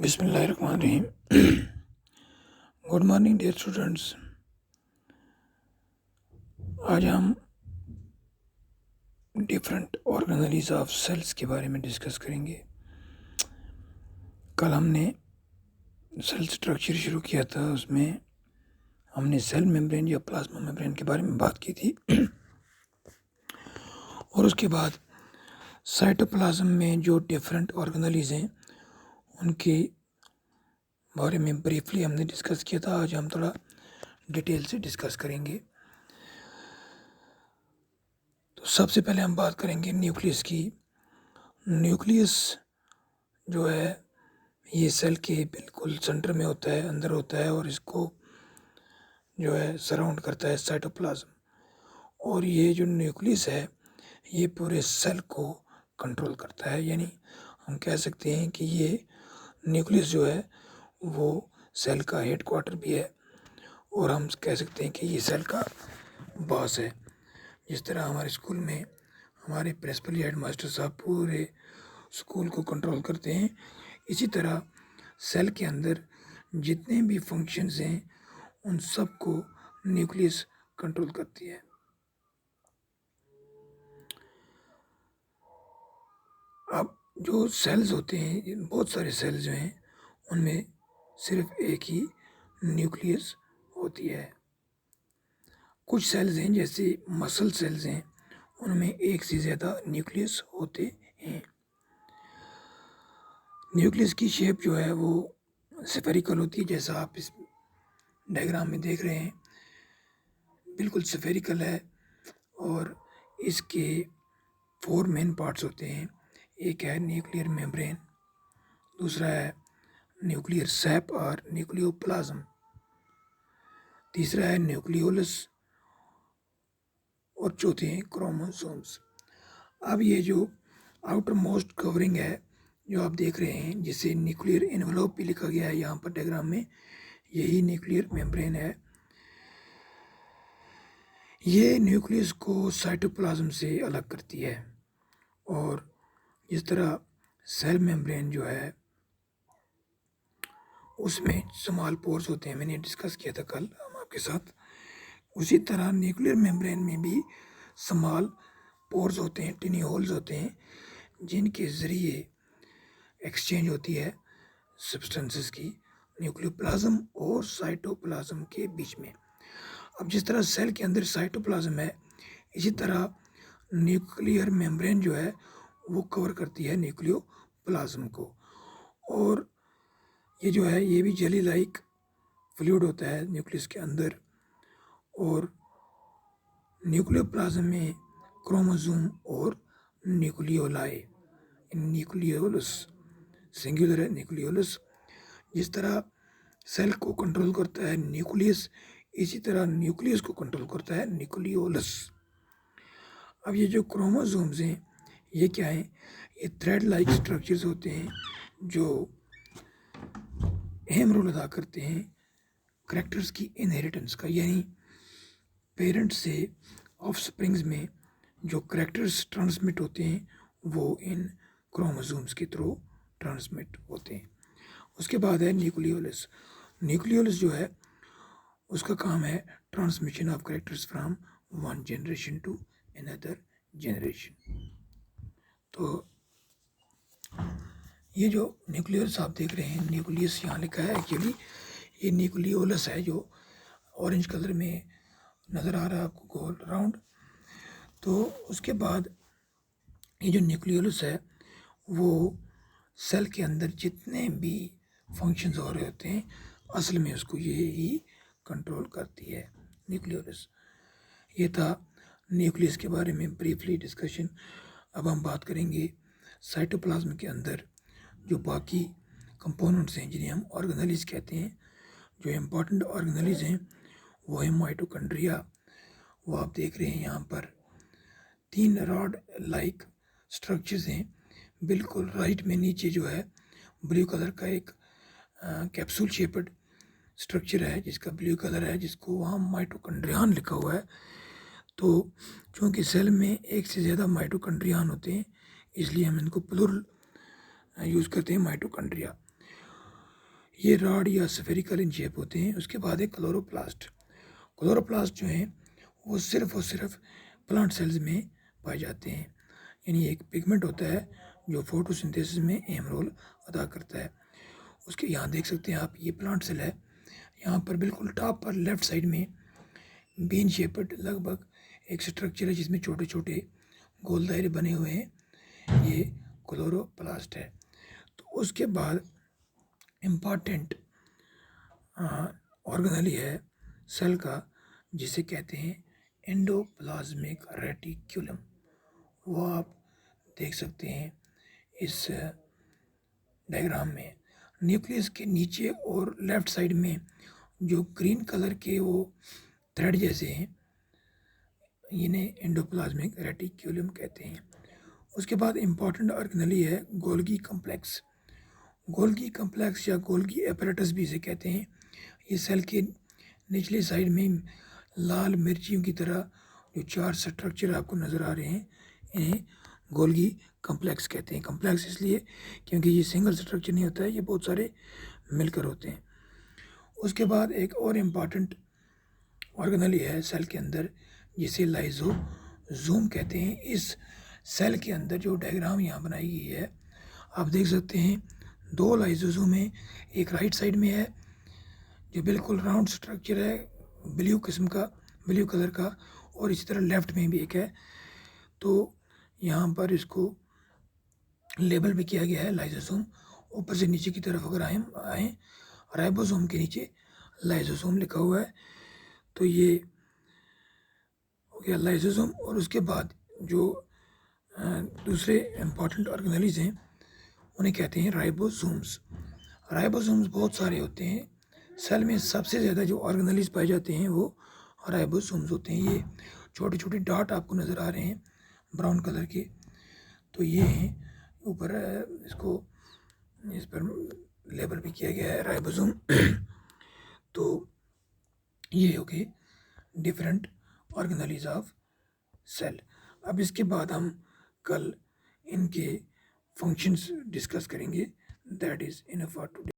बिस्मिल्लाहिर्रहमानिर्रहीम। Good morning dear students. आज हम डिफरेंट ऑर्गेनेलिज ऑफ सेल्स के बारे में डिस्कस करेंगे। कल हमने सेल स्ट्रक्चर शुरू किया था, उसमें हमने सेल मेम्ब्रेन या प्लाज्मा मेम्ब्रेन के बारे में बात की थी और उसके बाद साइटोप्लाज्म में जो डिफरेंट ऑर्गेनेलिज हैं उनके बारे में ब्रीफली हमने डिस्कस किया था। आज हम थोड़ा डिटेल से डिस्कस करेंगे। तो सबसे पहले हम बात करेंगे न्यूक्लियस की। न्यूक्लियस जो है ये सेल के बिल्कुल सेंटर में होता है, अंदर होता है, और इसको जो है सराउंड करता है साइटोप्लाज्म। और ये जो न्यूक्लियस है ये पूरे सेल को कंट्रोल करता है, यानी हम कह सकते हैं कि ये न्यूक्लियस जो है वो सेल का हेडक्वार्टर भी है, और हम कह सकते हैं कि ये सेल का बॉस है। जिस तरह हमारे स्कूल में हमारे प्रिंसिपल हेड मास्टर साहब पूरे स्कूल को कंट्रोल करते हैं, इसी तरह सेल के अंदर जितने भी फंक्शंस हैं उन सब को न्यूक्लियस कंट्रोल करती है। अब जो सेल्स होते हैं, बहुत सारे सेल्स जो हैं उनमें सिर्फ एक ही न्यूक्लियस होती है। कुछ सेल्स हैं जैसे मसल सेल्स हैं, उनमें एक से ज़्यादा न्यूक्लियस होते हैं। न्यूक्लियस की शेप जो है वो स्फेरिकल होती है, जैसा आप इस डायग्राम में देख रहे हैं, बिल्कुल स्फेरिकल है। और इसके 4 मेन पार्ट्स होते हैं। एक है न्यूक्लियर मेम्ब्रेन, दूसरा है न्यूक्लियर सैप और न्यूक्लियोप्लाज्म, तीसरा है न्यूक्लियोलस, और चौथे हैं क्रोमोसोम्स। अब ये जो आउटर मोस्ट कवरिंग है जो आप देख रहे हैं, जिसे न्यूक्लियर एनवेलोप भी लिखा गया है यहाँ पर डायग्राम में, यही न्यूक्लियर मेम्ब्रेन है। ये न्यूक्लियस को साइटोप्लाज्म से अलग करती है। और जिस तरह सेल मेम्ब्रेन जो है उसमें स्मॉल पोर्स होते हैं, मैंने डिस्कस किया था कल हम आपके साथ, उसी तरह न्यूक्लियर मेम्ब्रेन में भी स्मॉल पोर्स होते हैं, टिनी होल्स होते हैं, जिनके ज़रिए एक्सचेंज होती है सब्सटेंसेस की न्यूक्लियोप्लाज्म और साइटोप्लाज्म के बीच में। अब जिस तरह सेल के अंदर साइटोप्लाज्म है, इसी तरह न्यूक्लियर मेम्ब्रेन जो है वो कवर करती है न्यूक्लियोप्लाज्म को। और ये जो है ये भी जेली लाइक फ्लूइड होता है न्यूक्लियस के अंदर। और न्यूक्लियोप्लाज्म में क्रोमोसोम और न्यूक्लियोलाई, न्यूक्लियोलस सिंगुलर है न्यूक्लियोलस। जिस तरह सेल को कंट्रोल करता है न्यूक्लियस, इसी तरह न्यूक्लियस को कंट्रोल करता है न्यूक्लियोलस। अब ये जो क्रोमोसोम्स हैं ये क्या हैं? ये थ्रेड लाइक स्ट्रक्चर्स होते हैं जो अहम रोल अदा करते हैं करैक्टर्स की इनहेरिटेंस का, यानी पेरेंट्स से ऑफस्प्रिंग्स में जो करैक्टर्स ट्रांसमिट होते हैं वो इन क्रोमोसोम्स के थ्रू ट्रांसमिट होते हैं। उसके बाद है न्यूक्लियोलस। न्यूक्लियोलस जो है उसका काम है transmission of characters from one generation to another generation. तो ये जो न्यूक्लियस आप देख रहे हैं, न्यूक्लियस यहाँ लिखा है, एक्चुअली ये न्यूक्लियोलस है जो ऑरेंज कलर में नज़र आ रहा है आपको गोल राउंड। तो उसके बाद ये जो न्यूक्लियोलस है वो सेल के अंदर जितने भी फंक्शंस हो रहे होते हैं असल में उसको ये ही कंट्रोल करती है, न्यूक्लियोलस। ये था न्यूक्लियस के बारे में ब्रीफली डिस्कशन। अब हम बात करेंगे साइटोप्लाज्म के अंदर जो बाकी कंपोनेंट्स हैं जिन्हें हम ऑर्गेनेलिज कहते हैं। जो इम्पोर्टेंट ऑर्गेनेलिज हैं वो है माइटोकॉन्ड्रिया। वो आप देख रहे हैं यहाँ पर 3 रॉड लाइक स्ट्रक्चर्स हैं। बिल्कुल राइट में नीचे जो है ब्लू कलर का एक कैप्सूल शेप्ड स्ट्रक्चर है जिसका ब्लू कलर है, जिसको वहाँ माइटोकॉन्ड्रियन लिखा हुआ है। तो चूँकि सेल में एक से ज़्यादा माइटोकॉन्ड्रियन होते हैं इसलिए हम इनको प्लूरल यूज़ करते हैं, माइटोकॉन्ड्रिया। ये रॉड या स्फेरिकल इन शेप होते हैं। उसके बाद है क्लोरोप्लास्ट। क्लोरोप्लास्ट जो हैं वो सिर्फ और सिर्फ प्लांट सेल्स में पाए जाते हैं, यानी एक पिगमेंट होता है जो फोटोसिंथेसिस में अहम रोल अदा करता है। उसके यहाँ देख सकते हैं आप, ये प्लांट सेल है। यहाँ पर बिल्कुल टॉप पर लेफ्ट साइड में बीन शेप्ड लगभग एक स्ट्रक्चर है जिसमें छोटे छोटे गोल दायरे बने हुए हैं, ये क्लोरोप्लास्ट है। तो उसके बाद इम्पॉर्टेंट ऑर्गेनेली है सेल का, जिसे कहते हैं एंडोप्लाज्मिक रेटिक्यूलम। वो आप देख सकते हैं इस डायग्राम में। न्यूक्लियस के नीचे और लेफ्ट साइड में जो ग्रीन कलर के वो थ्रेड जैसे हैं, इन्हें एंडोप्लाज्मिक रेटिक्यूलम कहते हैं। उसके बाद इम्पॉर्टेंट ऑर्गेनेली है गोल्गी कॉम्प्लेक्स। गोल्गी कॉम्प्लेक्स या गोल्गी एपरेटस भी इसे कहते हैं। ये सेल के निचले साइड में लाल मिर्चियों की तरह जो 4 स्ट्रक्चर आपको नज़र आ रहे हैं, इन्हें गोल्गी कॉम्प्लेक्स कहते हैं। कॉम्प्लेक्स इसलिए क्योंकि ये सिंगल स्ट्रक्चर नहीं होता है, ये बहुत सारे मिलकर होते हैं। उसके बाद एक और इम्पॉर्टेंट ऑर्गेनेली है सेल के अंदर, जिसे लाइजोसोम कहते हैं। इस सेल के अंदर जो डायग्राम यहाँ बनाई गई है, आप देख सकते हैं 2 लाइजोसोम है। एक राइट साइड में है जो बिल्कुल राउंड स्ट्रक्चर है, ब्लू कलर का, और इसी तरह लेफ्ट में भी एक है। तो यहाँ पर इसको लेबल भी किया गया है लाइजोसोम। ऊपर से नीचे की तरफ अगर आए राइबोसोम के नीचे लाइजोसोम लिखा हुआ है। तो ये हो गया लाइजोसोम। और उसके बाद जो दूसरे इम्पॉर्टेंट ऑर्गेनेलीज हैं उन्हें कहते हैं राइबोसोम्स। राइबोसोम्स बहुत सारे होते हैं। सेल में सबसे ज़्यादा जो ऑर्गेनेलीज पाए जाते हैं वो राइबोसोम्स होते हैं। ये छोटे छोटे डॉट आपको नज़र आ रहे हैं ब्राउन कलर के, तो ये हैं ऊपर इस पर लेबल भी किया गया है राइबोसोम। तो ये हो गए डिफरेंट ऑर्गेनेलीज ऑफ सेल। अब इसके बाद हम कल इनके फंक्शंस डिस्कस करेंगे। That is enough for today.